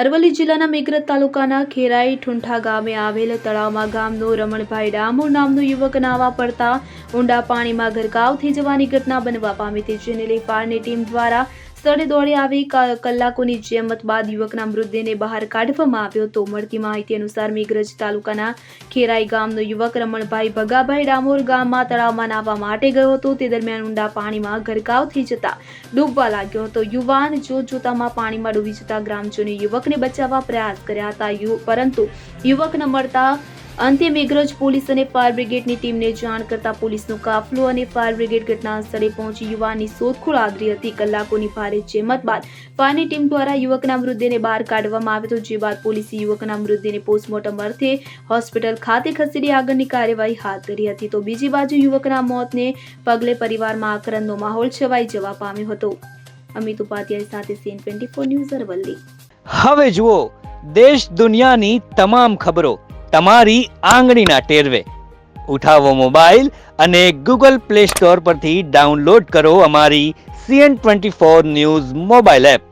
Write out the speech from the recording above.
અરવલ્લી જિલ્લાના મેઘરજ તાલુકાના ખેરાઈ ઠુંઠા ગામે આવેલ તળાવમાં ગામનો રમણભાઈ ડામોર નામનો યુવક નાહવા પડતા ઊંડા પાણીમાં ગરકાવ થઈ જવાની ઘટના બનવા પામી હતી, જેને લઈ ફાયરની ટીમ દ્વારા સ્થળે દોડી આવી કલાકોની જહેમત બાદ યુવકના મૃતદેહને બહાર કાઢવામાં આવ્યો હતો। મળતી માહિતી અનુસાર મેઘરજ તાલુકાના ખેરાઈ ગામનો યુવક રમણભાઈ ભગાભાઈ ડામોર ગામમાં તળાવમાં નાહવા માટે ગયો હતો। તે દરમિયાન ઊંડા પાણીમાં ગરકાવ થઈ જતા ડૂબવા લાગ્યો હતો। યુવાન જોતજોતામાં પાણીમાં ડૂબી જતા ગ્રામજનોએ યુવકને બચાવવા પ્રયાસ કર્યા હતા, પરંતુ યુવક ન મળતા અંતે મેઘરજ પોલીસ અને ફાયર બ્રિગેડની ટીમને જાણ કરતા પોલીસનો કાફલો અને ફાયર બ્રિગેડ ઘટના સ્થળે પહોંચી યુવાનની શોધખોળ આદરી હતી। કલાકોની ભારે જહેમત બાદ ફાયરની ટીમ દ્વારા યુવકના મૃતદેહને બહાર કાઢવામાં આવ્યો હતો, જે બાદ પોલીસે યુવકના મૃતદેહને પોસ્ટમોર્ટમ અર્થે હોસ્પિટલ ખાતે ખસેડી આગળની કાર્યવાહી હાથ ધરી હતી। તો બીજી બાજુ યુવકના મોતને પગલે પરિવારમાં આક્રંદનો માહોલ છવાઈ જવા પામ્યો હતો। અમિત ઉપાધ્યાય સાથે CN24 ન્યૂઝ અરવલ્લી। હવે જુઓ દેશ દુનિયાની તમામ ખબરો તમારી આંગળીના ટેરવે। ઉઠાવો મોબાઈલ અને ગૂગલ પ્લે સ્ટોર પરથી ડાઉનલોડ કરો અમારી CN24 ન્યૂઝ મોબાઈલ એપ।